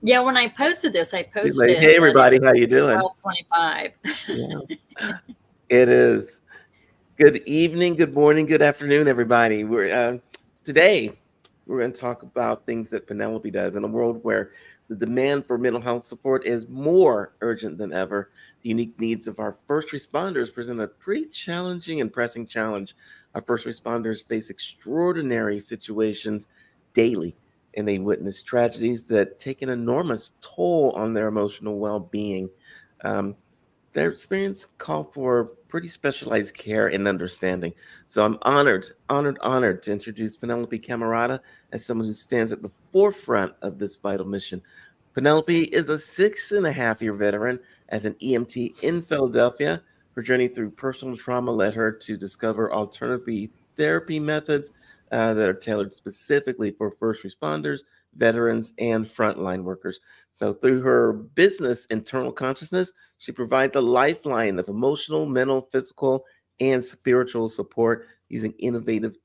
Yeah, when I posted this, I He's posted like, it "Hey, that it everybody, was how you doing?" 12:25. Yeah, it is. Good evening, good morning, good afternoon, everybody. Today we're going to talk about things that Penelope does in a world where the demand for mental health support is more urgent than ever. The unique needs of our first responders present a pretty challenging and pressing challenge. Our first responders face extraordinary situations daily, and they witness tragedies that take an enormous toll on their emotional well-being. Um, their experience call for pretty specialized care and understanding. So I'm honored to introduce Penelope Camarata as someone who stands at the forefront of this vital mission. Penelope is a 6.5 year veteran as an EMT in Philadelphia. Her journey through personal trauma led her to discover alternative therapy methods that are tailored specifically for first responders, veterans, and frontline workers. So, through her business, Internal Consciousness, she provides a lifeline of emotional, mental, physical, and spiritual support using innovative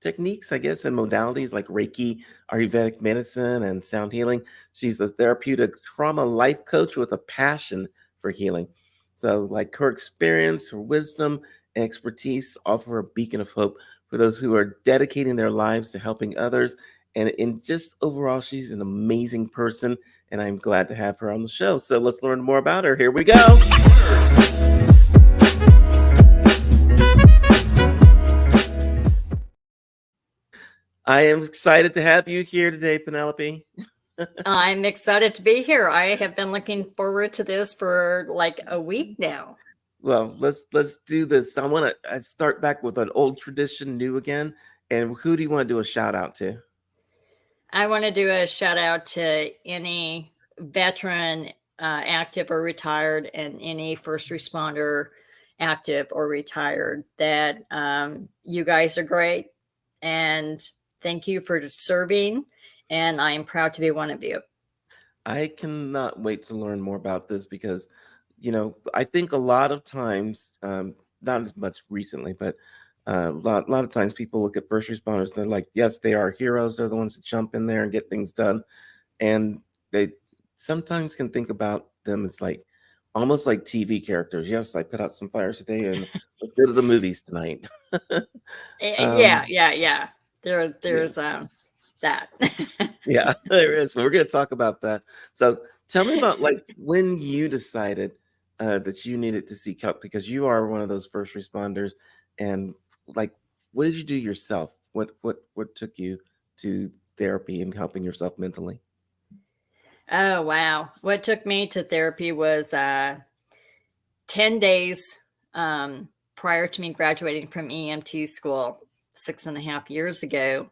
techniques, I guess, and modalities like Reiki, Ayurvedic medicine, and sound healing. She's a therapeutic trauma life coach with a passion for healing. So, like her experience, her wisdom, and expertise offer a beacon of hope for those who are dedicating their lives to helping others. And in just overall, she's an amazing person, and I'm glad to have her on the show. So let's learn more about her. Here we go. I am excited to have you here today, Penelope. I'm excited to be here. I have been looking forward to this for like a week now. Well, let's do this. I start back with an old tradition, new again. And who do you want to do a shout out to? I want to do a shout out to any veteran, active or retired, and any first responder, active or retired, that you guys are great. And thank you for serving. And I am proud to be one of you. I cannot wait to learn more about this because, I think a lot of times, not as much recently, but a lot of times people look at first responders. They're like, yes, they are heroes. They're the ones that jump in there and get things done. And they sometimes can think about them as like almost like TV characters. Yes, I put out some fires today and let's go to the movies tonight. Yeah, um, yeah, yeah. yeah. There's that. Yeah, there is. We're going to talk about that. So tell me about like when you decided that you needed to seek help because you are one of those first responders, and like, what did you do yourself? What took you to therapy and helping yourself mentally? Oh, wow. What took me to therapy was 10 days prior to me graduating from EMT school 6.5 years ago.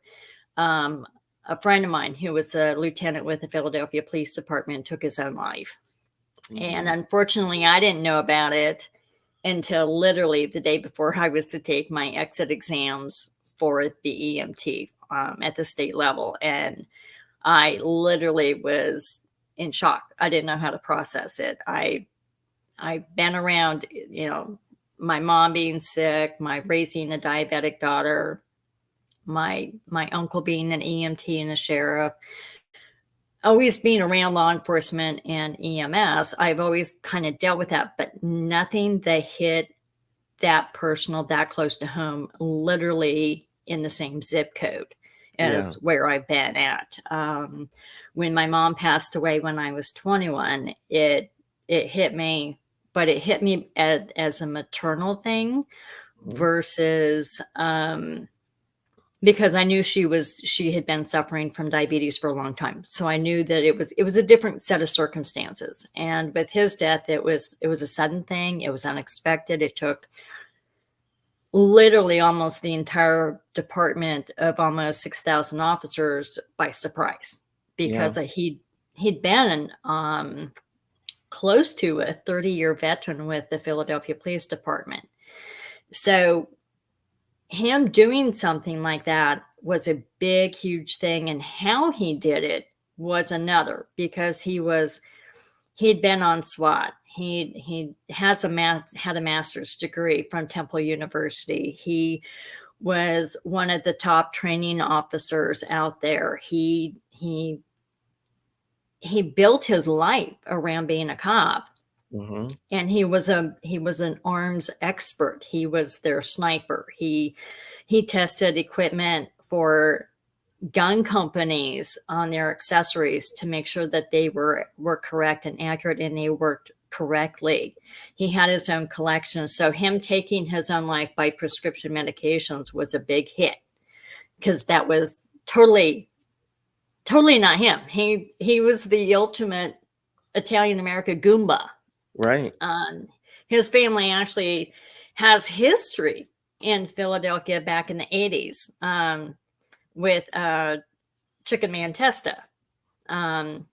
Um, a friend of mine who was a lieutenant with the Philadelphia Police Department took his own life. And Mm, unfortunately, I didn't know about it until literally the day before I was to take my exit exams for the EMT at the state level. And I literally was in shock. I didn't know how to process it. I've been around, my mom being sick, my raising a diabetic daughter, my uncle being an EMT and a sheriff, always being around law enforcement and EMS. I've always kind of dealt with that, but nothing that hit that personal, that close to home, literally in the same zip code yeah, as where I've been at. When my mom passed away when I was 21, it hit me, but it hit me as a maternal thing mhm, versus because I knew she had been suffering from diabetes for a long time. So I knew that it was a different set of circumstances. And with his death, it was a sudden thing. It was unexpected. It took literally almost the entire department of almost 6,000 officers by surprise yeah, because he'd been close to a 30-year veteran with the Philadelphia Police Department. So him doing something like that was a big, huge thing, and how he did it was another because he'd been on SWAT. He had a master's degree from Temple University. He was one of the top training officers out there. he built his life around being a cop, Mhm. and he was an arms expert. He was their sniper. He tested equipment for gun companies on their accessories to make sure that they were correct and accurate, and they worked correctly. He had his own collection, so him taking his own life by prescription medications was a big hit, because that was totally not him. He was the ultimate Italian American Goomba. Right. Um, his family actually has history in Philadelphia back in the 80s, with Chicken Man Testa. Um,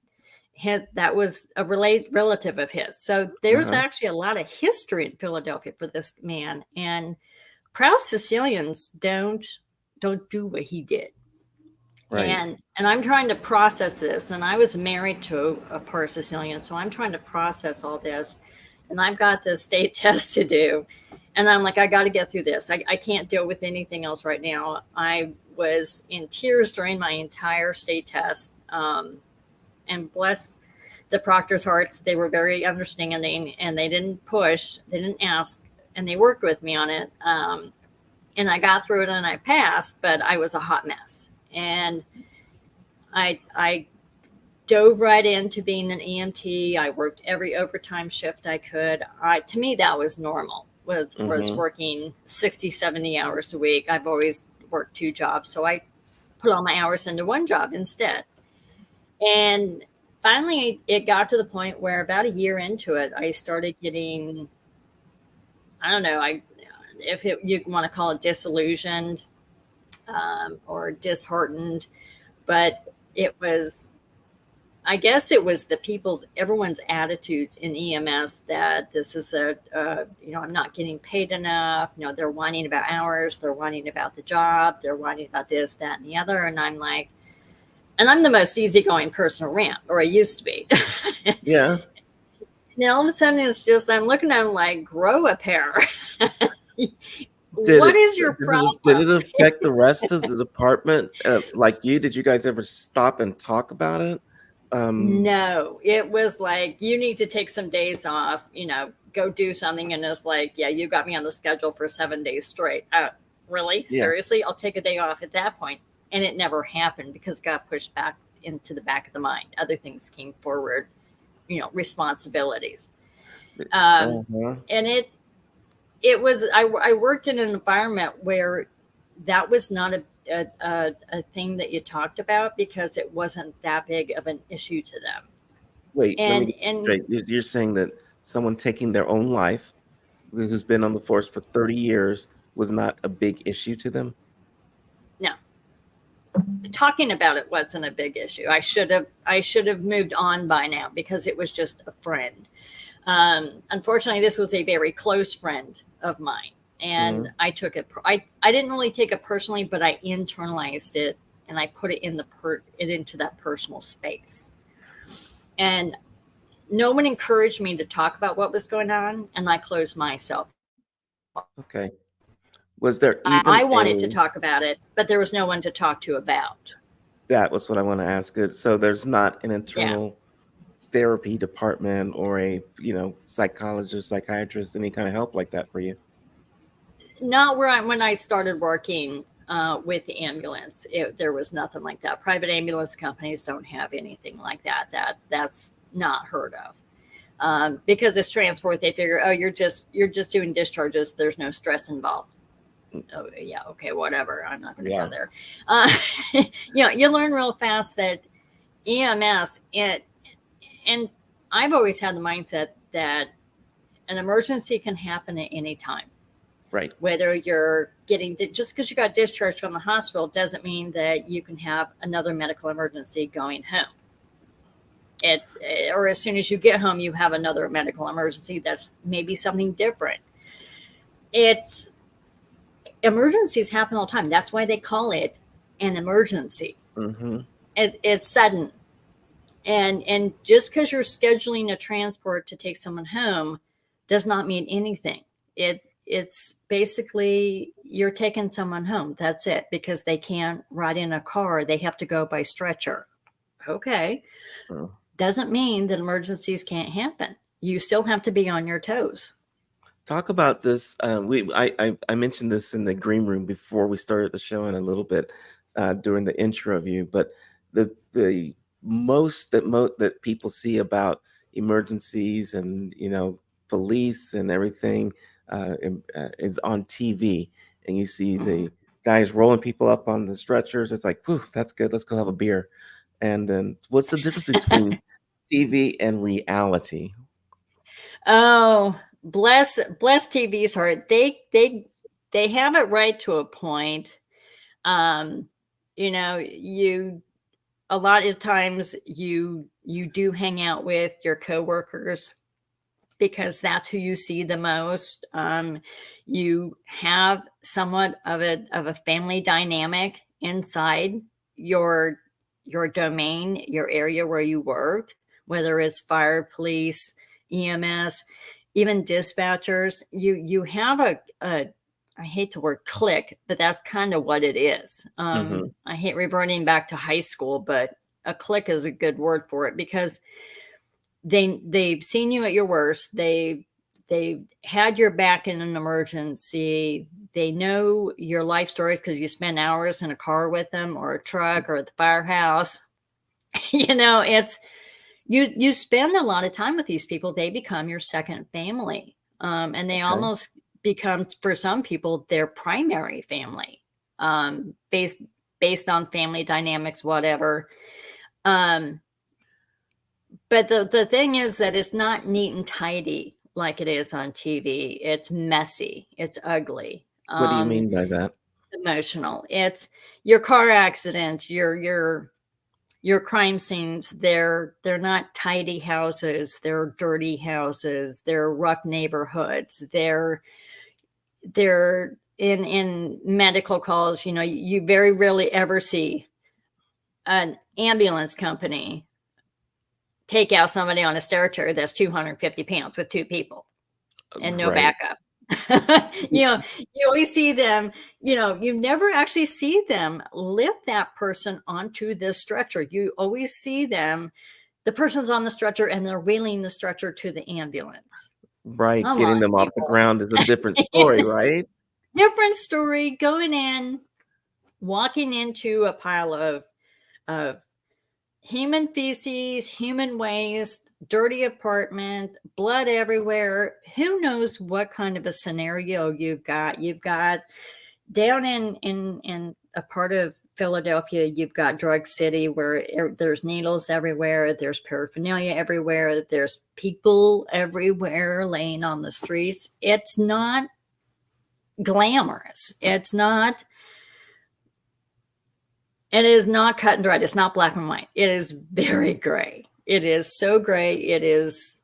that was a relative of his. So there's Uh-huh. actually a lot of history in Philadelphia for this man. And proud Sicilians don't do what he did. Right. And I'm trying to process this. And I was married to a part Sicilian, so I'm trying to process all this. And I've got this state test to do. And I'm like, I got to get through this. I can't deal with anything else right now. I was in tears during my entire state test. And bless the proctor's hearts, they were very understanding, and they didn't push, they didn't ask, and they worked with me on it. And I got through it and I passed, but I was a hot mess. And I dove right into being an EMT. I worked every overtime shift I could. To me, that was normal, was Mhm. working 60, 70 hours a week. I've always worked 2 jobs, so I put all my hours into one job instead. And finally, it got to the point where about a year into it, I started getting, I don't know, if you want to call it disillusioned, or disheartened, but it was, I guess it was everyone's attitudes in EMS, that this is I'm not getting paid enough. They're whining about hours, they're whining about the job, they're whining about this, that, and the other. And I'm like, and I'm the most easygoing person around, or I used to be. Yeah. And all of a sudden, it's just, I'm looking at them like, grow a pair. Did What it is your did problem? it affect the rest of the department, like you? Did you guys ever stop and talk about it? Um, No, it was like, you need to take some days off, go do something. And it's like, yeah, you got me on the schedule for 7 days straight. Really? yeah. Seriously? I'll take a day off at that point. And it never happened, because it got pushed back into the back of the mind. Other things came forward, responsibilities. Um, Uh-huh. and I worked in an environment where that was not a thing that you talked about, because it wasn't that big of an issue to them. Wait, let me And get straight. You're saying that someone taking their own life, who's been on the force for 30 years, was not a big issue to them? no, talking about it wasn't a big issue. I should have moved on by now, because it was just a friend. Unfortunately, this was a very close friend of mine, and Mhm. I took it. I didn't really take it personally, but I internalized it, and I put it into that personal space. And no one encouraged me to talk about what was going on, and I closed myself. Okay. Was there I even wanted to a talk about it, but there was no one to talk to about. that was what I want to ask. So there's not an Yeah, internal therapy department or a, psychologist, psychiatrist, any kind of help like that for you? not when I started working with the ambulance. There was nothing like that. Private ambulance companies don't have anything like that. That's not heard of. Because it's transport, they figure, oh, you're just doing discharges. There's no stress involved. Oh yeah, okay, whatever. I'm not going to go Yeah. there. You learn real fast that EMS, and I've always had the mindset that an emergency can happen at any time. Right. Whether you're just because you got discharged from the hospital doesn't mean that you can have another medical emergency going home. Or as soon as you get home, you have another medical emergency. That's maybe something different. It's Emergencies happen all the time. That's why they call it an emergency. Mm-hmm. It's sudden. And just because you're scheduling a transport to take someone home does not mean anything. It's basically, you're taking someone home. That's it, because they can't ride in a car. They have to go by stretcher. Okay. doesn't mean that emergencies can't happen. You still have to be on your toes. Talk about this. I mentioned this in the green room before we started the show, and a little bit during the intro of you. But the that people see about emergencies and police and everything is on TV, and you see Mhm. the guys rolling people up on the stretchers. It's like, whew, that's good. Let's go have a beer. And then, what's the difference between TV and reality? Oh, bless TV's heart. They have it right to a point. Um, you a lot of times you do hang out with your coworkers because that's who you see the most. You have somewhat of a family dynamic inside your your domain, your area where you work, whether it's fire, police, EMS, even dispatchers. You have a I hate the word click, but that's kind of what it is. Hmm. I hate reverting back to high school, but a click is a good word for it because they've seen you at your worst. They've had your back in an emergency. They know your life stories because you spend hours in a car with them or a truck or at the firehouse. It's you spend a lot of time with these people. They become your second family, and they Okay. almost become, for some people, their primary family, based on family dynamics, whatever. Um, But the thing is that it's not neat and tidy like it is on TV. It's messy. It's ugly. What do you mean by that? It's emotional. It's your car accidents, your crime scenes. They're not tidy houses. They're dirty houses. They're rough neighborhoods. They're in medical calls. You very rarely ever see an ambulance company take out somebody on a stair chair that's 250 pounds with two people and no Right. backup. You always see them, you never actually see them lift that person onto this stretcher. You always see them, the person's on the stretcher and they're wheeling the stretcher to the ambulance. Right, Come getting on, them off the people. ground is a different story, right? Different story going in, walking into a pile of human feces, human waste, dirty apartment, blood everywhere. Who knows what kind of a scenario you've got? You've got down in a part of Philadelphia, you've got Drug City where there's needles everywhere, there's paraphernalia everywhere, there's people everywhere laying on the streets. It's not glamorous. It is not cut and dried. It's not black and white. It is very gray. It is so gray. It's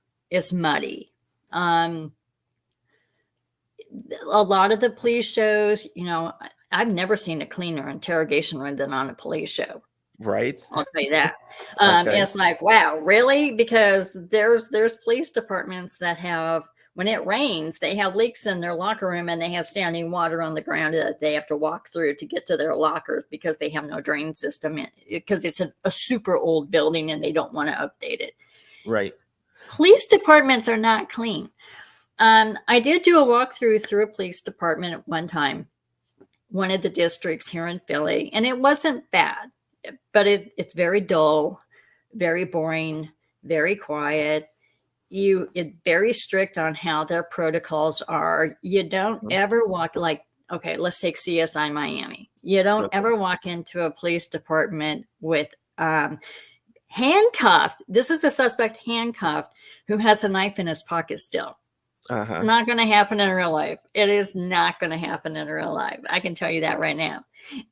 muddy. Um, a lot of the police shows, I've never seen a cleaner interrogation room than on a police show. Right? I'll tell you that. Okay. It's like, wow, really? Because there's police departments that have, when it rains, they have leaks in their locker room and they have standing water on the ground that they have to walk through to get to their lockers because they have no drain system because it's a super old building and they don't want to update it. Right. Police departments are not clean. I did do a walkthrough through a police department at one time, one of the districts here in Philly, and it wasn't bad, but it's very dull, very boring, very quiet. It's very strict on how their protocols are. You don't Mhm. ever walk, like, okay, let's take CSI Miami. You don't Okay. ever walk into a police department with handcuffed. This is a suspect handcuffed who has a knife in his pocket still. Uh-huh. Not going to happen in real life. It is not going to happen in real life. I can tell you that right now.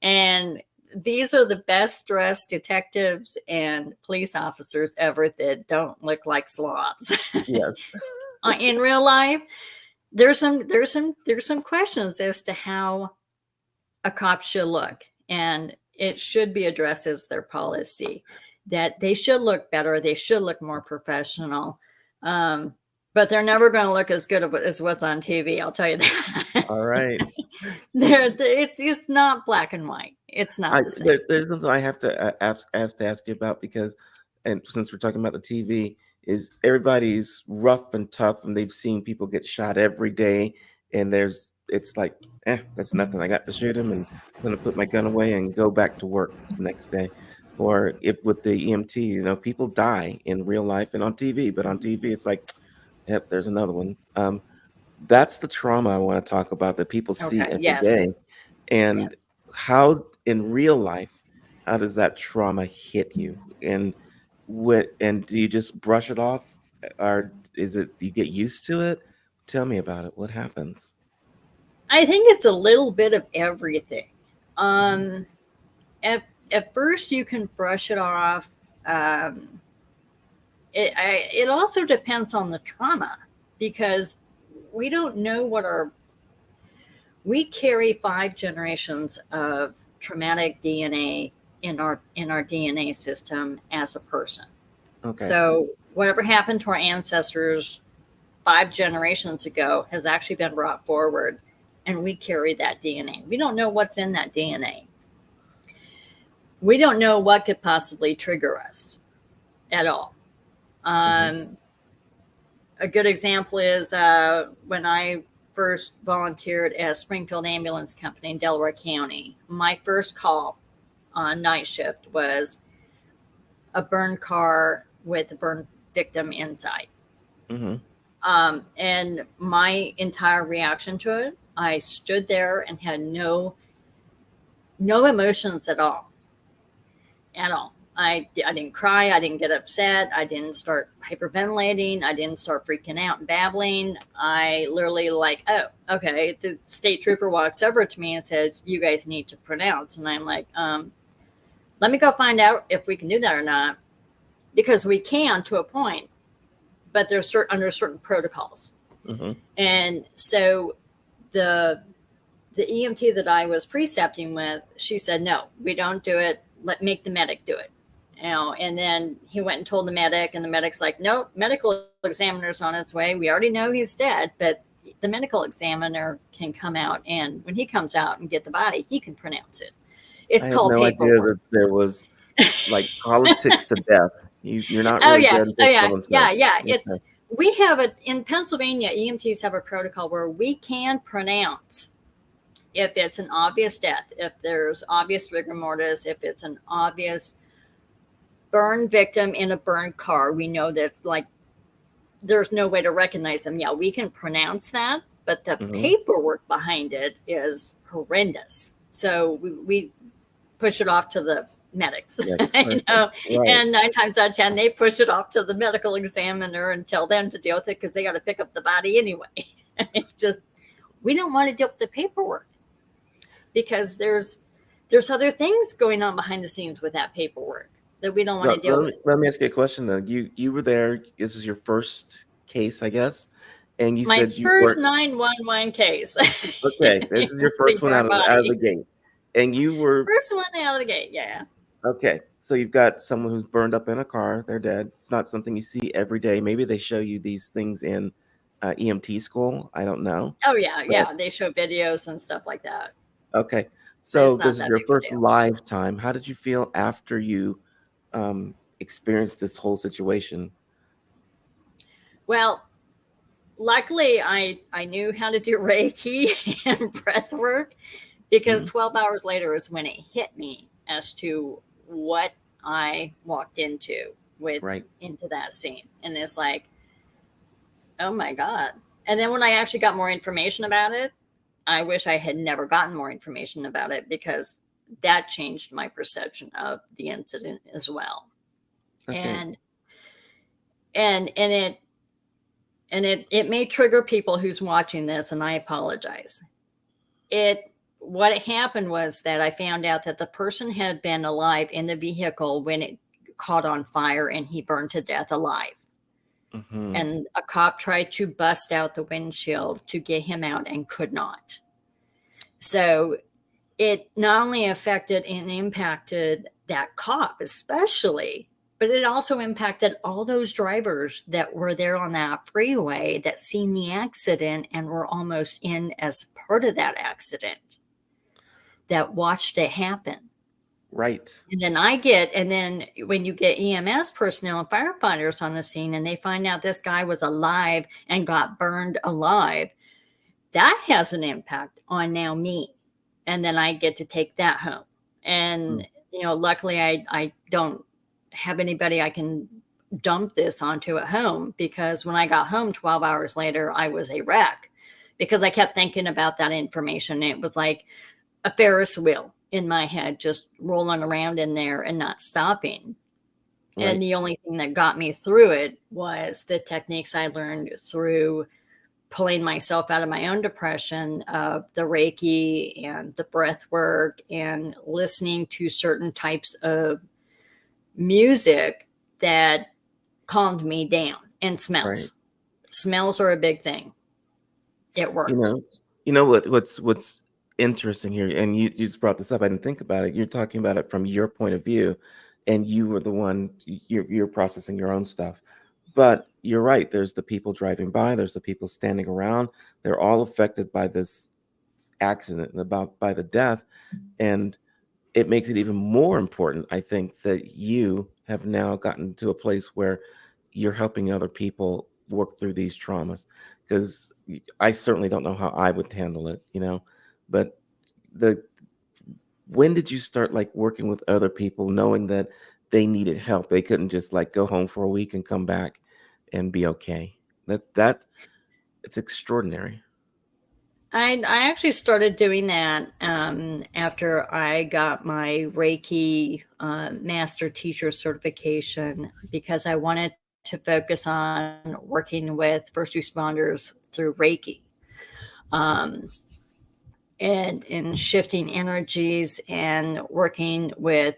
And these are the best dressed detectives and police officers ever that don't look like slobs. Yes. In real life, there's some questions as to how a cop should look, and it should be addressed as their policy that they should look better, they should look more professional, um, but they're never going to look as good as what's on TV. I'll tell you that. All right. It's not black and white. It's not the same. There's something I have to ask you about because and since we're talking about the TV, is everybody's rough and tough, and they've seen people get shot every day, and it's like, that's nothing. I got to shoot him, and I'm gonna put my gun away and go back to work the next day. Or if with the EMT, people die in real life and on TV, but on TV, it's like, yep, there's another one. That's the trauma I want to talk about that people see Okay. every Yes. day. And Yes. how in real life, how does that trauma hit you? And do you just brush it off, or is it you get used to it? Tell me about it. What happens? I think it's a little bit of everything. Um, at first, you can brush it off. Um, it also depends on the trauma because we don't know what our we carry 5 generations of traumatic DNA in our DNA system as a person. Okay. So whatever happened to our ancestors 5 generations ago has actually been brought forward, and we carry that DNA. We don't know what's in that DNA. We don't know what could possibly trigger us at all. Hmm. Um, a good example is when I first volunteered at Springfield Ambulance Company in Delaware County. My first call on night shift was a burned car with a burned victim inside. Hmm. And my entire reaction to it, I stood there and had no emotions at all, at all. I didn't cry. I didn't get upset. I didn't start hyperventilating. I didn't start freaking out and babbling. I literally like, oh, okay. The state trooper walks over to me and says, "You guys need to pronounce." And I'm like, let me go find out if we can do that or not, because we can to a point, but there's under certain protocols. Hmm. And so the the EMT that I was precepting with, she said, "No, we don't do it. Make the medic do it." And then he went and told the medic, and the medic's like, "No, medical examiner's on its way. We already know he's dead, but the medical examiner can come out, and when he comes out and get the body, he can pronounce it. It's I had called no idea paperwork." that there was like politics to death. You're not Oh really yeah, dead oh until yeah, someone says. yeah, yeah. Okay. It's we have a in Pennsylvania. EMTs have a protocol where we can pronounce if it's an obvious death, if there's obvious rigor mortis, if it's an obvious burn victim in a burned car. We know that's like there's no way to recognize them. Yeah, we can pronounce that, but the Hmm. paperwork behind it is horrendous. So we push it off to the medics, Next person. know, Right. and 9 times out of 10, they push it off to the medical examiner and tell them to deal with it because they got to pick up the body anyway. It's just, we don't want to deal with the paperwork because there's other things going on behind the scenes with that paperwork that we don't want to Let, deal let me, with. let me ask you a question though. You were there. This is your first case, I guess, and you My said you first weren't. 911 case. Okay, this is your See first one burn out of the body. gate, and you were First one out of the gate, yeah. okay. So you've got someone who's burned up in a car. They're dead. It's not something you see every day. Maybe they show you these things in EMT school. I don't know, Oh yeah, but yeah. They show videos and stuff like that. okay. So It's not this is that your big of a first deal. live time. How did you feel after you experienced this whole situation? Well, luckily I knew how to do Reiki and breath work because Mhm. 12 hours later is when it hit me as to what I walked with Right. into that scene. And it's like, oh my God. And then when I actually got more information about it, I wish I had never gotten more information about it because that changed my perception of the incident as well. Okay. And and it may trigger people who's watching this, and I apologize. It What happened was that I found out that the person had been alive in the vehicle when it caught on fire and he burned to death alive. Hmm. And a cop tried to bust out the windshield to get him out and could not. So it not only affected and impacted that cop, especially, but it also impacted all those drivers that were there on that freeway that seen the accident and were almost in as part of that accident that watched it happen. Right. And then when you get EMS personnel and firefighters on the scene and they find out this guy was alive and got burned alive, that has an impact on now me. And then I get to take that home. Mm. And, luckily I don't have anybody I can dump this onto at home, because when I got home 12 hours later, I was a wreck because I kept thinking about that information. It was like a Ferris wheel in my head, just rolling around in there and not stopping. And Right. the only thing that got me through it was the techniques I learned through pulling myself out of my own depression, of the Reiki and the breath work and listening to certain types of music that calmed me down, and Right. smells. Smells are a big thing. It You worked. know, what's interesting here, and you just brought this up. I didn't think about it. You're talking about it from your point of view, and you were the one. You're processing your own stuff, but you're right. There's the people driving by. There's the people standing around. They're all affected by this accident and about by the death, and it makes it even more important, I think, that you have now gotten to a place where you're helping other people work through these traumas. Because I certainly don't know how I would handle it, but the when did you start like working with other people, knowing that they needed help? They couldn't just like go home for a week and come back and be okay. That it's extraordinary. I actually started doing that after I got my Reiki master teacher certification, because I wanted to focus on working with first responders through Reiki, um, and shifting energies and working with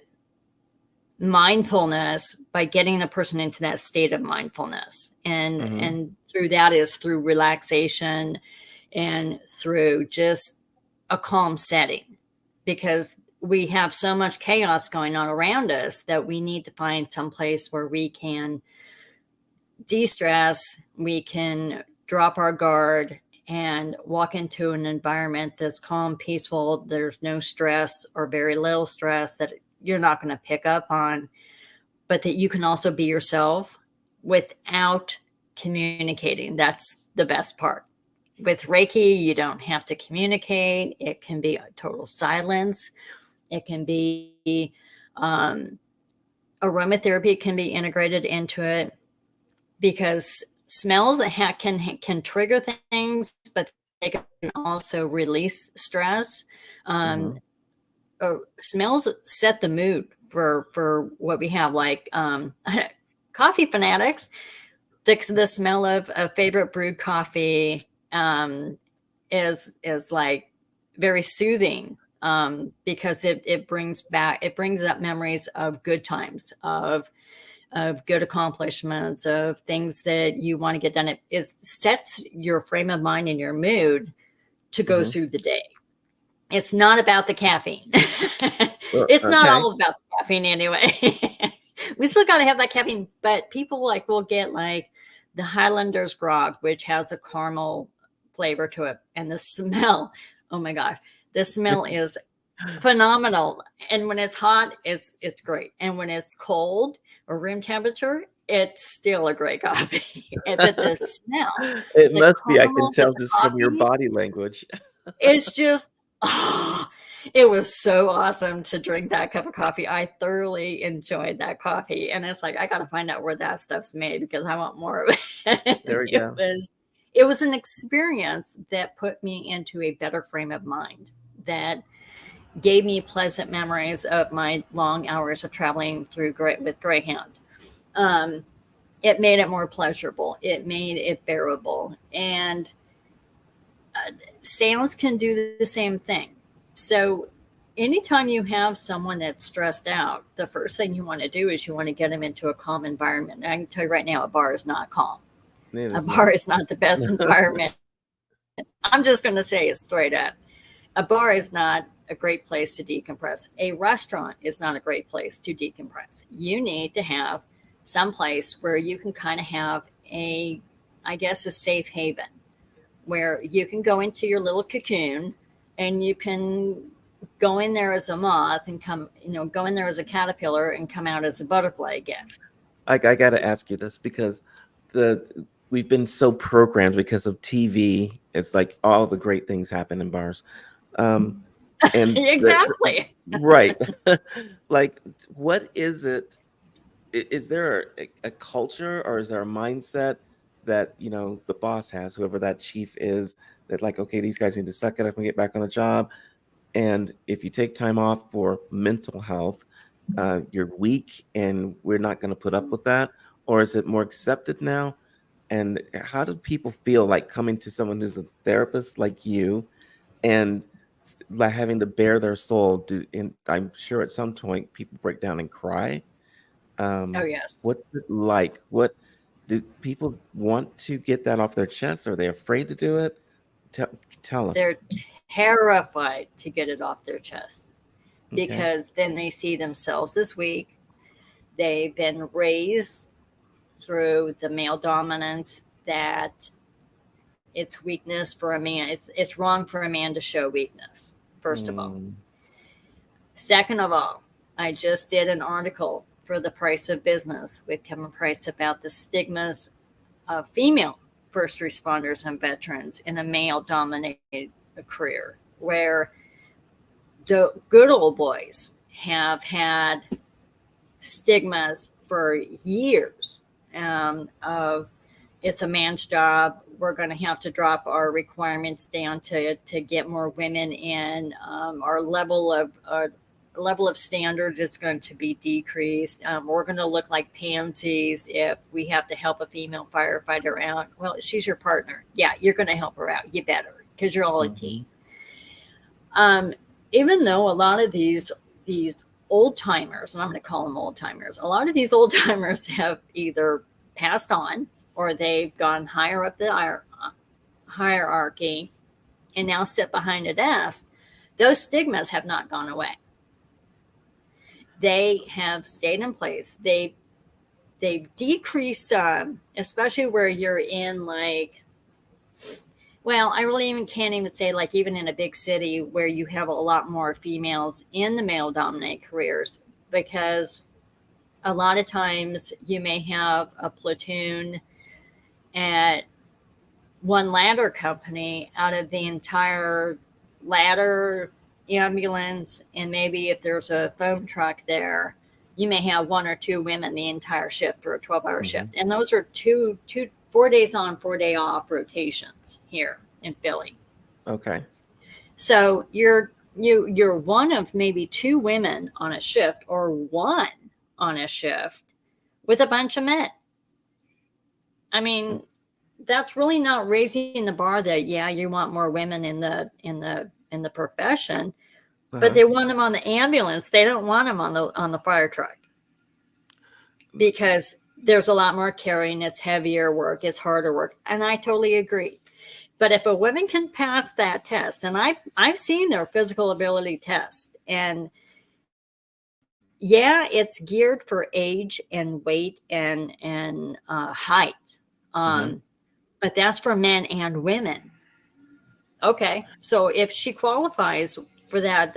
mindfulness by getting the person into that state of mindfulness. and Hmm. and through that is through relaxation and through just a calm setting, because we have so much chaos going on around us that we need to find some place where we can de-stress, we can drop our guard and walk into an environment that's calm, peaceful. There's no stress or very little stress that you're not going to pick up on, but that you can also be yourself without communicating. That's the best part. With Reiki, you don't have to communicate. It can be a total silence. It can be aromatherapy can be integrated into it, because smells can trigger things, but they can also release stress. Um, Hmm. Smells set the mood for what we have, like coffee fanatics. The smell of a favorite brewed coffee is like very soothing, because it brings up memories of good times, of good accomplishments, of things that you want to get done. It sets your frame of mind and your mood to go Hmm. through the day. It's not about the caffeine. It's not Okay. all about the caffeine anyway. We still got to have that caffeine, but people like will get like the Highlanders grog, which has a caramel flavor to it, and the smell. Oh my gosh, the smell is phenomenal. And when it's hot, it's great. And when it's cold or room temperature, it's still a great coffee. But the smell, It the must be. I can caramel that tell the just from your coffee, body language. it's just, oh, it was so awesome to drink that cup of coffee. I thoroughly enjoyed that coffee. And it's like, I got to find out where that stuff's made because I want more of it. There we go. It was an experience that put me into a better frame of mind, that gave me pleasant memories of my long hours of traveling through with Greyhound. Um, it made it more pleasurable. It made it bearable. And sales can do the same thing. So, anytime you have someone that's stressed out, the first thing you want to do is you want to get them into a calm environment. And I can tell you right now, a bar is not calm. It A is bar not. is not the best environment. I'm just going to say it straight up. A bar is not a great place to decompress. A restaurant is not a great place to decompress. You need to have some place where you can kind of have I guess, a safe haven where you can go into your little cocoon and you can go in there as a moth and come, go in there as a caterpillar and come out as a butterfly again. I got to ask you this because the we've been so programmed because of TV. It's like all the great things happen in bars, um, and Exactly. right, like what is it? Is there a culture or is there a mindset that the boss has, whoever that chief is, that like, okay, these guys need to suck it up and get back on the job, and if you take time off for mental health, you're weak, and we're not going to put up with that? Or is it more accepted now? And how do people feel like coming to someone who's a therapist like you and like having to bare their soul? And I'm sure at some point people break down and cry. Oh, um, yes. what's it like? What do people want to get that off their chest? Are they afraid to do it? Tell, tell us. They're terrified to get it off their chests Okay. because then they see themselves as weak. They've been raised through the male dominance that it's weakness for a man. It's wrong for a man to show weakness, first of all. Mm, Second of all, I just did an article for the Price of Business with Kevin Price about the stigmas of female first responders and veterans in a male dominated career, where the good old boys have had stigmas for years of it's a man's job. We're going to have to drop our requirements down to get more women in. Our level of standards is going to be decreased. We're going to look like pansies if we have to help a female firefighter out. Well, she's your partner. Yeah, you're going to help her out. You better, because you're all a team. mhm. Um, Even though a lot of these old timers, and I'm going to call them old timers, a lot of these old timers have either passed on or they've gone higher up the hierarchy and now sit behind a desk. Those stigmas have not gone away. They have stayed in place. They've decreased some, especially where you're in like, well, I really even can't even say like even in a big city where you have a lot more females in the male dominated careers, because a lot of times you may have a platoon at one ladder company out of the entire ladder ambulance, and maybe if there's a phone truck there, you may have one or two women the entire shift for a 12-hour shift, Mhm. and those are 4 days on, 4 day off rotations here in Philly. Okay. So you're one of maybe two women on a shift, or one on a shift with a bunch of men. I Mm, mean, that's really not raising the bar that yeah, you want more women in the profession, but uh-huh. they want them on the ambulance. They don't want them on the fire truck, because there's a lot more carrying. It's heavier work. It's harder work, and I totally agree. But if a woman can pass that test, and I've seen their physical ability test, and yeah, it's geared for age and weight and height, Mhm. um, but that's for men and women. Okay, so if she qualifies for that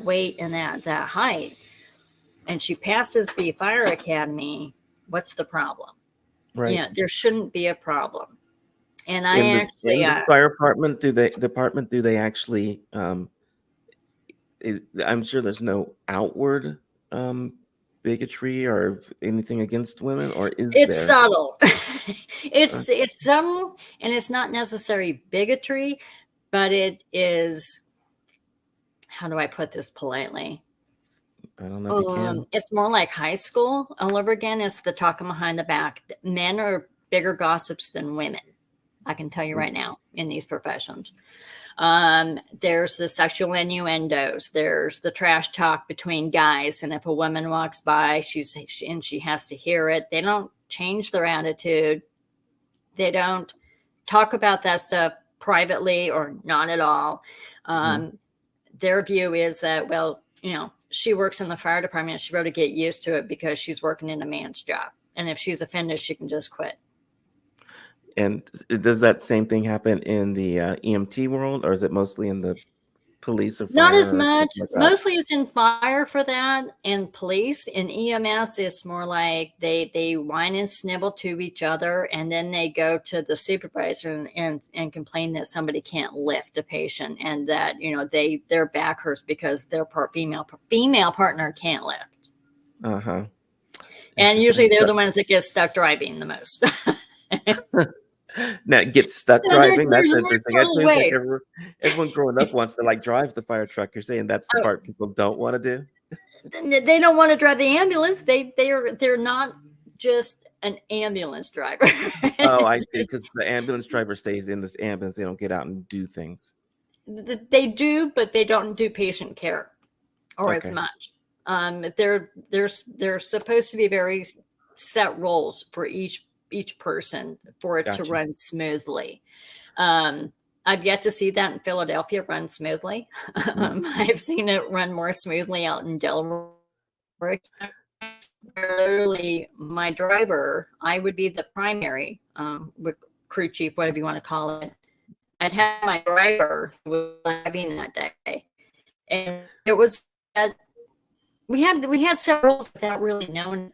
weight and that height, and she passes the fire academy, what's the problem? Right. Yeah, there shouldn't be a problem. And I In the actually, fire department, do they actually I'm sure there's no outward um bigotry or anything against women, or is it's there? subtle. Uh, It's subtle, and it's not necessary bigotry, but it is. How do I put this politely? I don't know if you can. It's more like high school all over again. It's the talking behind the back. Men are bigger gossips than women. I can tell you Mm, right now in these professions. There's the sexual innuendos. There's the trash talk between guys, and if a woman walks by, she has to hear it. They don't change their attitude. They don't talk about that stuff privately or not at all. mhm. Um, their view is that, well, she works in the fire department. She better get used to it because she's working in a man's job. And if she's offended, she can just quit. And does that same thing happen in the EMT world, or is it mostly in the police or Not as fire or much. something like that? Mostly it's in fire for that, and police. In EMS, it's more like they whine and snivel to each other, and then they go to the supervisor and complain that somebody can't lift a patient, and that their back hurts because their female partner can't lift. Uh-huh. And usually Interesting. they're So the ones that get stuck driving the most. now get stuck There's driving. That's there's interesting. That several seems like ways. everyone growing up wants to like drive the fire truck. You're saying that's the Oh, part people don't want to do? they don't want to drive the ambulance. They're not just an ambulance driver. Oh, I see. Because the ambulance driver stays in this ambulance. They don't get out and do things. They do, but they don't do patient care or as Okay. much. They're supposed to be very set roles for each person for it to Gotcha. run smoothly. Um, I've yet to see that in Philadelphia run smoothly. Mm, I've seen it run more smoothly out in Delaware. Literally, my driver, I would be the primary crew chief, whatever you want to call it. I'd have my driver who was driving that day, and it was we had several without really knowing,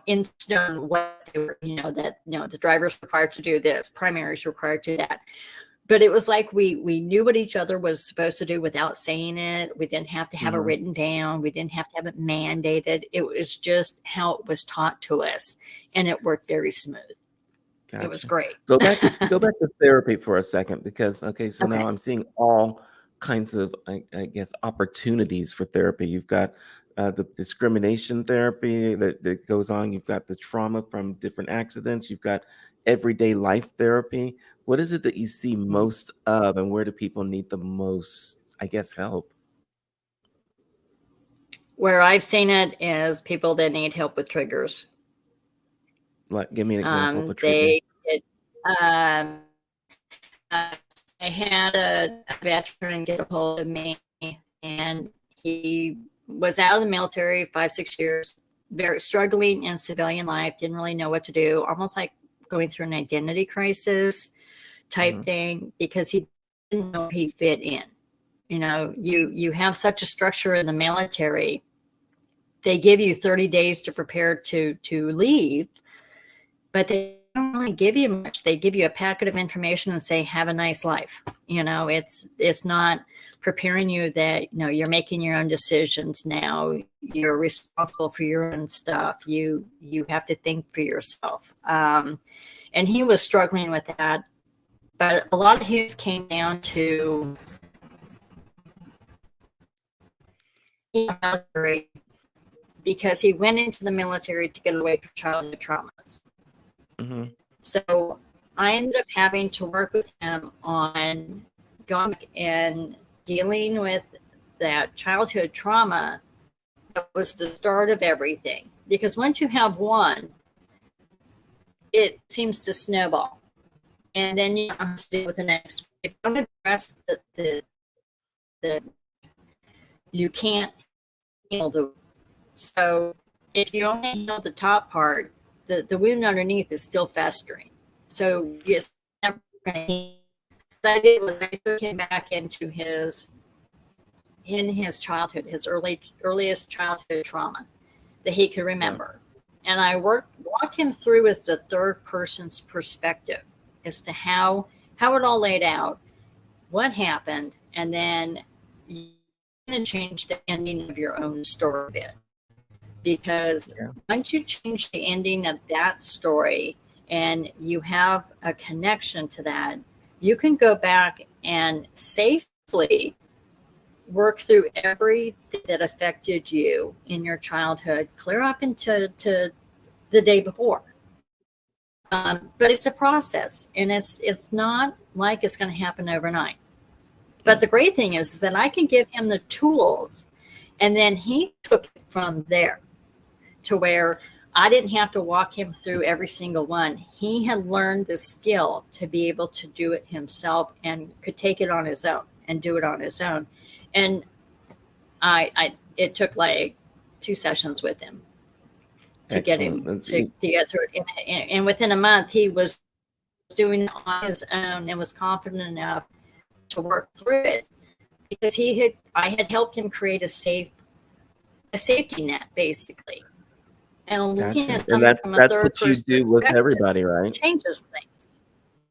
in stone what they were, that the driver's required to do this, primary's required to do that. But it was like we knew what each other was supposed to do without saying it. We didn't have to have it mhm. written down. We didn't have to have it mandated. It was just how it was taught to us, and it worked very smooth. It was Gotcha. great. Go back to therapy for a second because okay, so Okay. now I'm seeing all kinds of I guess opportunities for therapy. You've got the discrimination therapy that goes on. You've got the trauma from different accidents. You've got everyday life therapy. What is it that you see most of, and where do people need the most, I guess, help? Where I've seen it is people that need help with triggers. Like, give me an example of a trigger. They it, um, uh, I had a veteran get a hold of me, and he was out of the military 5-6 years, very struggling in civilian life, didn't really know what to do, almost like going through an identity crisis type Hmm. thing because he didn't know he fit in. You have such a structure in the military. They give you 30 days to prepare to leave, but they don't really give you much. They give you a packet of information and say, have a nice life. It's not preparing you that, you're making your own decisions now. You're responsible for your own stuff. You have to think for yourself. And he was struggling with that. But a lot of his came down to because he went into the military to get away from childhood traumas. Hmm. So I ended up having to work with him on going and dealing with that childhood trauma that was the start of everything. Because once you have one, it seems to snowball. And then you have to deal with the next. If you don't address the you can't heal the. So if you only heal the top part, the wound underneath is still festering. So it's never going to heal. What I did was I took him back into his childhood, his earliest childhood trauma that he could Yeah. remember. And I walked him through as the third person's perspective as to how it all laid out, what happened, and then you're going to change the ending of your own story a bit. Because Yeah. once you change the ending of that story and you have a connection to that, you can go back and safely work through everything that affected you in your childhood, clear up into the day before. But it's a process, and it's not like it's going to happen overnight. But Mm. the great thing is that I can give him the tools, and then he took it from there to where I didn't have to walk him through every single one. He had learned the skill to be able to do it himself and could take it on his own and do it on his own. And I it took like 2 sessions with him to get Excellent. him to get through it. And within a month, he was doing it on his own and was confident enough to work through it. because I had helped him create a safety net, basically. And looking Gotcha. at And something from a that's third what you person do with perspective everybody, right? changes things.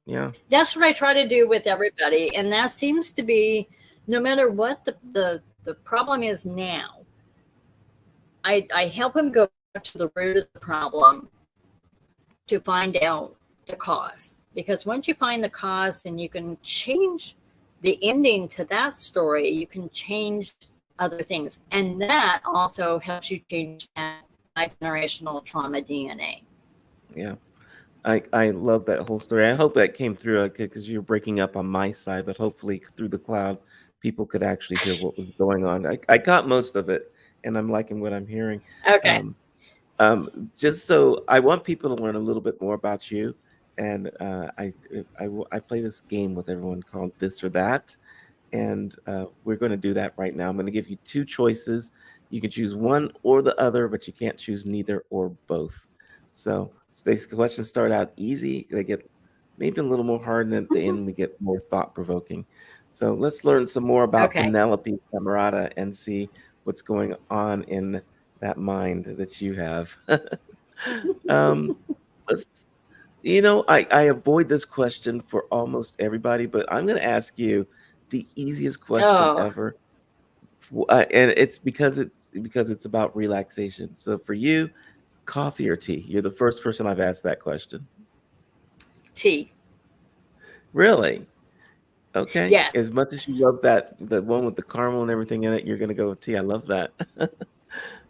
Yeah. That's what I try to do with everybody, and that seems to be, no matter what the problem is now, I help him go back to the root of the problem to find out the cause. Because once you find the cause, then you can change the ending to that story. You can change other things. And that also helps you change that generational trauma DNA. Yeah. I love that whole story. I hope that came through because you're breaking up on my side, but hopefully through the cloud, people could actually hear what was going on. I got most of it, and I'm liking what I'm hearing. Okay. Um, just so I want people to learn a little bit more about you, and I play this game with everyone called This or That, and we're going to do that right now. I'm going to give you two choices. You can choose one or the other, but you can't choose neither or both. So these questions start out easy. They get maybe a little more hard, and at the end we get more thought provoking. So let's learn some more about Okay. Penelope Camarata and see what's going on in that mind that you have. um, let's I avoid this question for almost everybody, but I'm going to ask you the easiest question Oh, ever, and it's because it's about relaxation. So for you, coffee or tea? You're the first person I've asked that question. tea. Really? Okay. Yes. As much as you love that one with the caramel and everything in it, you're going to go with tea. I love that.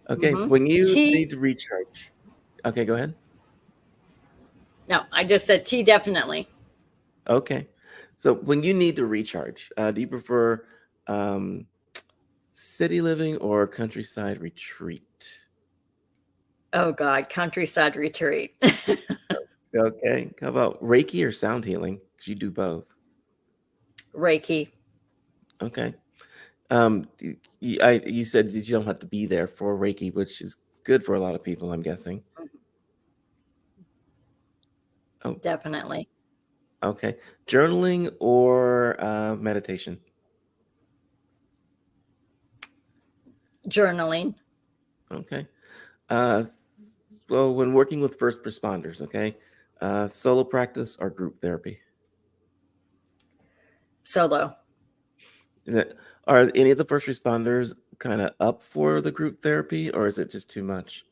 Okay. Mm-hmm. When you Tea. need to recharge. Okay, go ahead. No, I just said tea definitely. Okay. So when you need to recharge, do you prefer um, city living or countryside retreat? Oh God, countryside retreat. Okay. How about Reiki or sound healing? Because you do both. Reiki. Okay. You said that you don't have to be there for Reiki, which is good for a lot of people, I'm guessing. Oh, Definitely. okay. Journaling or meditation? Journaling. Okay. Uh, well, when working with first responders, okay, solo practice or group therapy? Solo. That- Are any of the first responders kind of up for the group therapy, or is it just too much?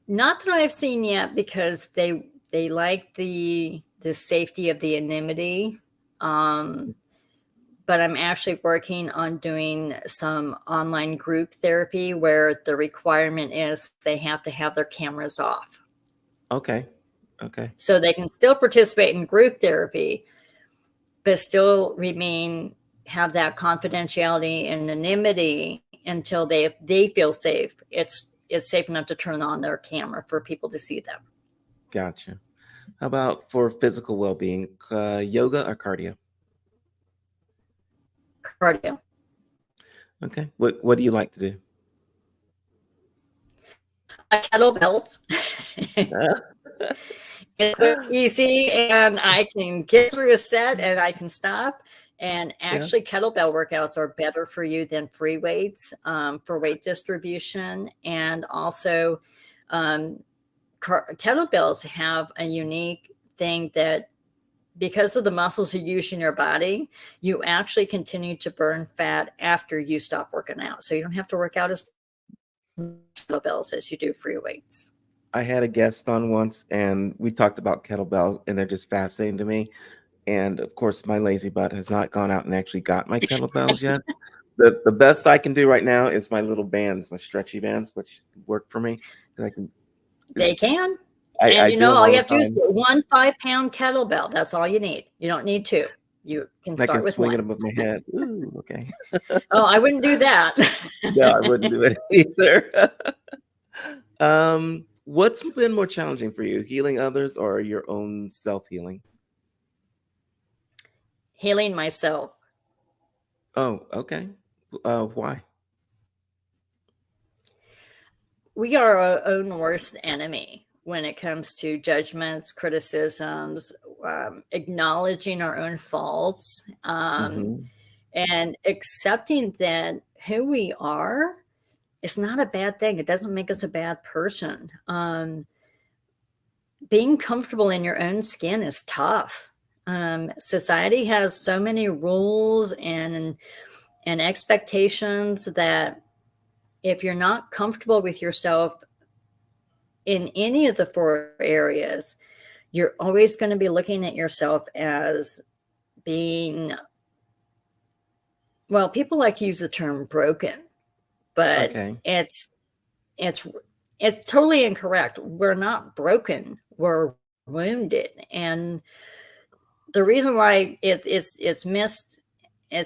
Not that I've seen yet, because they like the safety of the anonymity. Um, but I'm actually working on doing some online group therapy where the requirement is they have to have their cameras off. Okay. Okay. So they can still participate in group therapy, but still remain, have that confidentiality and anonymity until they feel safe. It's safe enough to turn on their camera for people to see them. Gotcha. How about for physical well-being, yoga or cardio? Cardio. Okay. What do you like to do? Kettlebells. It's very easy, and I can get through a set and I can stop. And Yeah. actually, kettlebell workouts are better for you than free weights, for weight distribution. And also, um, kettlebells have a unique thing that, because of the muscles you use in your body, you actually continue to burn fat after you stop working out. So you don't have to work out as kettlebells as you do free weights. I had a guest on once, and we talked about kettlebells, and they're just fascinating to me. And of course, my lazy butt has not gone out and actually got my kettlebells yet. The best I can do right now is my little bands, my stretchy bands, which work for me. 'Cause They can. I And do them all all you the have to do is time. get one 5 pound kettlebell. That's all you need. You don't need two. You can I can start with swing it one. above my head. Ooh, okay. Oh, I wouldn't do that. No, I wouldn't do it either. What's been more challenging for you, healing others or your own self-healing? Healing myself. Oh, okay. Why? We are our own worst enemy when it comes to judgments, criticisms, acknowledging our own faults. Mhm. And accepting that who we are is not a bad thing. It doesn't make us a bad person. Being comfortable in your own skin is tough. Society has so many rules and expectations that if you're not comfortable with yourself in any of the four areas, you're always going to be looking at yourself as being, well, people like to use the term broken, but Okay. it's it's totally incorrect. We're not broken. We're wounded, and the reason why it's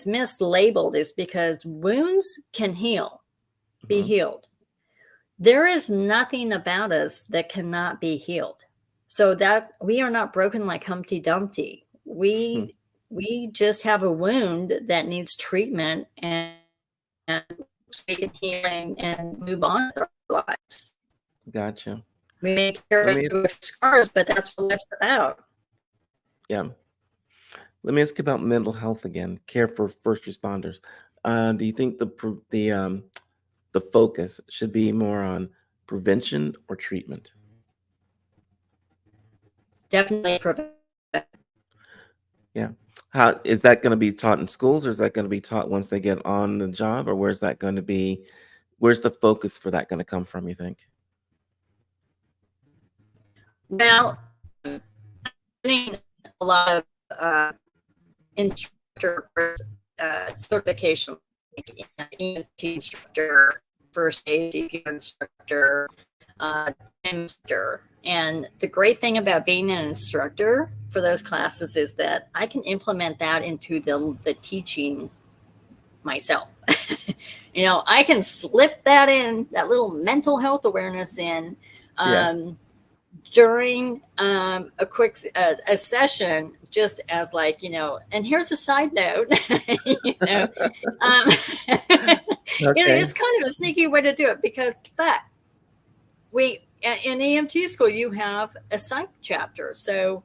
mislabeled is because wounds can be Hmm. healed. There is nothing about us that cannot be healed. So that we are not broken like Humpty Dumpty. We just have a wound that needs treatment and we can heal and move on with our lives. Gotcha. We may Let carry me, scars, but that's what life's about. yeah. Let me ask you about mental health again. Care for first responders. Do you think the focus should be more on prevention or treatment? Definitely prevent. Yeah. How is that going to be taught in schools, or is that going to be taught once they get on the job, or where's that going to be? Where's the focus for that going to come from, you think? Well, getting a lot of instructor certification, like EMT instructor, first aid CPR instructor, instructor. And the great thing about being an instructor for those classes is that I can implement that into the teaching myself. I can slip that in, that little mental health awareness in, Yeah. um, during a quick a session, just as like, and here's a side note. you know um, Okay. it's kind of a sneaky way to do it, but we in EMT school you have a psych chapter, so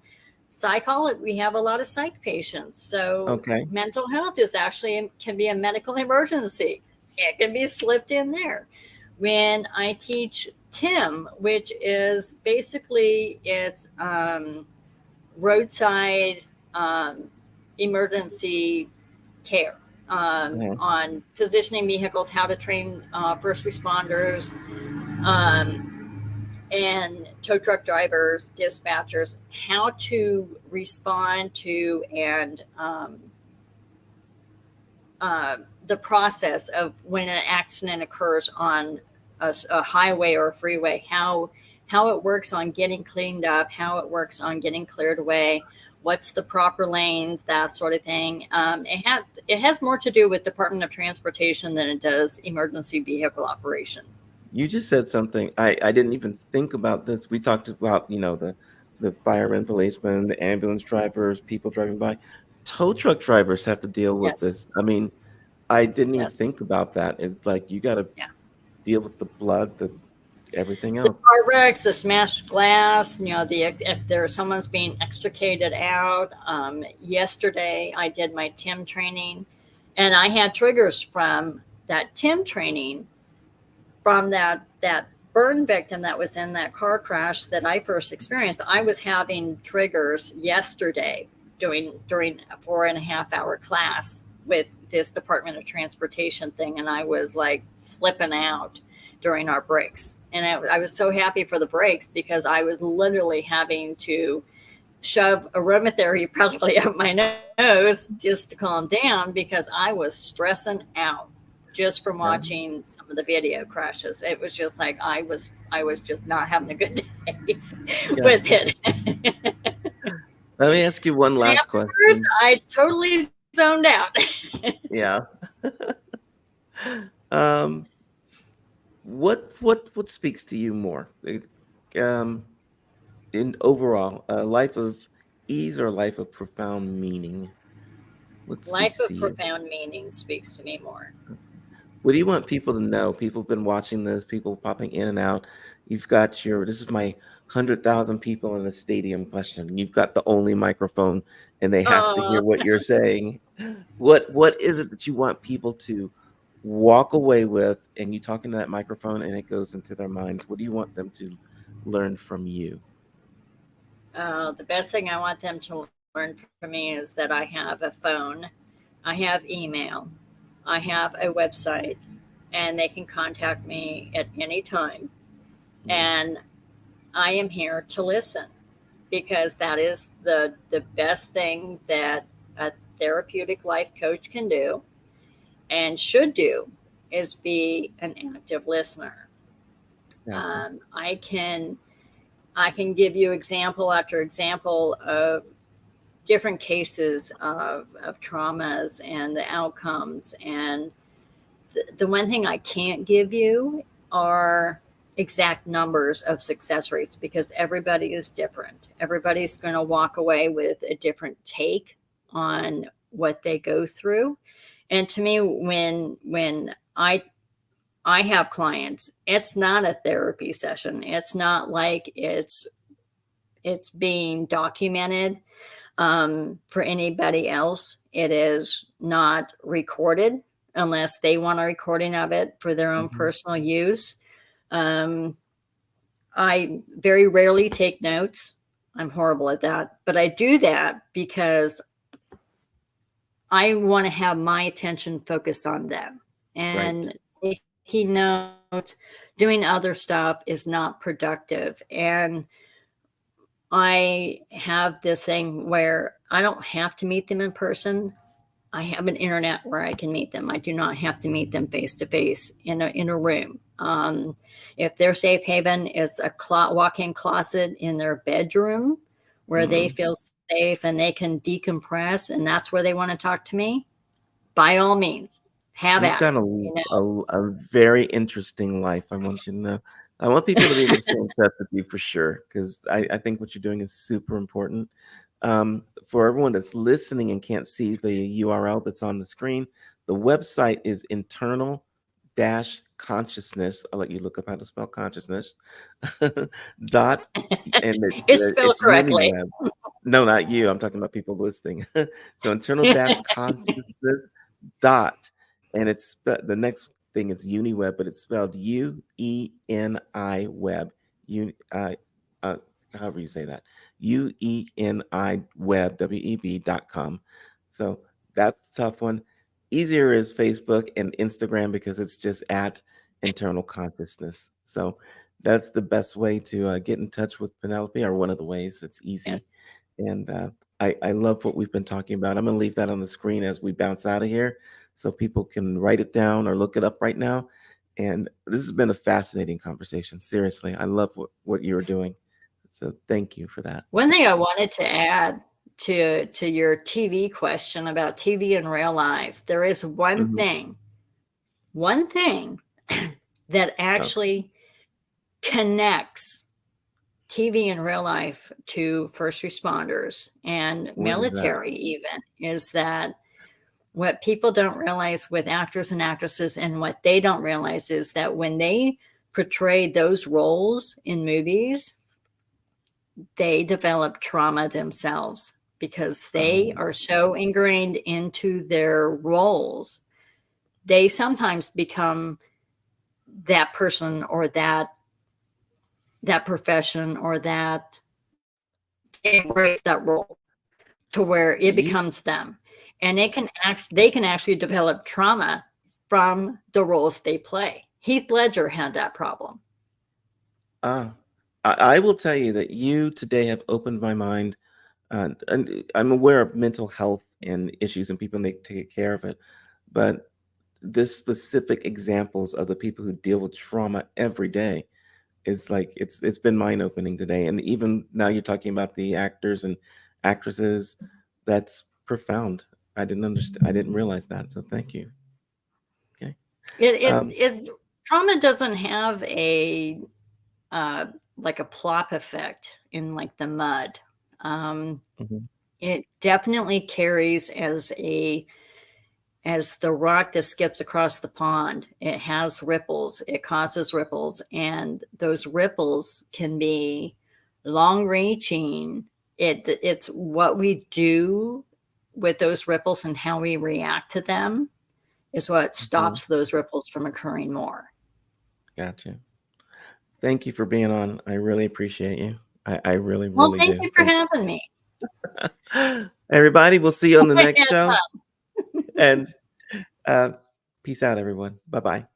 psychology, we have a lot of psych patients, so Okay. mental health is actually can be a medical emergency. It can be slipped in there. When I teach TIM, which is basically it's roadside um, emergency care, Uh-huh. on positioning vehicles, how to train first responders, um, and tow truck drivers, dispatchers, how to respond to and the process of when an accident occurs on a highway or a freeway, how it works on getting cleaned up, how it works on getting cleared away, what's the proper lanes, that sort of thing. It has more to do with Department of Transportation than it does emergency vehicle operation. You just said something. I didn't even think about this. We talked about, the firemen, policemen, the ambulance drivers, people driving by. Tow truck drivers have to deal with Yes, this. I mean, I didn't even yes, think about that. It's like you got to yeah. deal with the blood, the everything The else. car wrecks, the smashed glass, if there's someone's being extricated out. Yesterday, I did my TIM training, and I had triggers from that TIM training from that burn victim that was in that car crash that I first experienced. I was having triggers yesterday during a 4.5 hour class with this Department of Transportation thing, and I was like flipping out during our breaks. And I was so happy for the breaks because I was literally having to shove aromatherapy probably up my nose just to calm down because I was stressing out just from Yeah. watching some of the video crashes. It was just like I was just not having a good day with Gotcha. it. And Let me ask you one last afterwards, question. I totally zoned out. Yeah. Um, what speaks to you more? Um, in overall, a life of ease or a life of profound meaning? What Life speaks to of you? profound meaning speaks to me more. What do you want people to know? People have been watching this, people popping in and out. You've got this is my 100,000 people in a stadium question. You've got the only microphone and they have to Uh, hear what you're saying. What is it that you want people to walk away with, and you talk into that microphone and it goes into their minds? What do you want them to learn from you? the best thing I want them to learn from me is that I have a phone, I have email, I have a website, and they can contact me at any time. Mm, And I am here to listen because that is the best thing that a therapeutic life coach can do and should do is be an active listener. exactly. I can give you example after example of different cases of traumas and the outcomes. And the one thing I can't give you are exact numbers of success rates because everybody is different. Everybody's going to walk away with a different take on what they go through. And to me, when I have clients, it's not a therapy session. It's not like it's being documented for anybody else. It is not recorded unless they want a recording of it for their own Hmm. personal use. Um, I very rarely take notes. I'm horrible at that, but I do that because I want to have my attention focused on them. Right. And taking notes, doing other stuff is not productive. And I have this thing where I don't have to meet them in person. I have an internet where I can meet them. I do not have to meet them face to face in a room. If their safe haven is a walk-in closet in their bedroom where they Hmm. feel safe and they can decompress, and that's where they want to talk to me, by all means, have You've at got it. You know, a very interesting life. I want you to know. I want people to be able to stay in touch with you for sure, because I think what you're doing is super important. For everyone that's listening and can't see the URL that's on the screen, the website is internal dash consciousness. I'll let you look up how to spell consciousness. Dot, and it's spelled it's correctly. UniWeb. No, not you. I'm talking about people listening. So internal dash consciousness dot, and the next thing is UniWeb, but it's spelled UENI web. Uh, However you say that, UENI web web.com. So that's a tough one. Easier is Facebook and Instagram because it's just at internal consciousness. So that's the best way to get in touch with Penelope, or one of the ways. It's Yes. easy. And I love what we've been talking about. I'm going to leave that on the screen as we bounce out of here so people can write it down or look it up right now. And this has been a fascinating conversation. Seriously, I love what you're doing. So thank you for that. One thing I wanted to add to your TV question about TV in real life, there is Hmm. one thing that Okay. actually connects TV in real life to first responders and What is that? military, even, is that what people don't realize with actors and actresses, and what they don't realize is that when they portray those roles in movies, they develop trauma themselves because they Oh, are so ingrained into their roles. They sometimes become that person or that profession or that they embrace that role to where it you becomes them, and they can actually develop trauma from the roles they play. Heath Ledger had that problem. ah, I will tell you that you today have opened my mind. And I'm aware of mental health and issues, and people need to take care of it. But this specific examples of the people who deal with trauma every day is like it's been mind opening today. And even now you're talking about the actors and actresses. That's profound. I didn't understand. I didn't realize that. So thank you. Okay. It it Um, is trauma doesn't have a uh, like a plop effect in like the mud. Um, mhm. it definitely carries as the rock that skips across the pond. It has ripples. It causes ripples, and those ripples can be long reaching. It's what we do with those ripples and how we react to them is what Mhm. stops those ripples from occurring more. Gotcha. Thank you for being on. I really appreciate you. I really, Well, really thank do. you for Thank having me. you. Everybody, we'll see you on the I next had show. fun. And uh, peace out, everyone. Bye bye.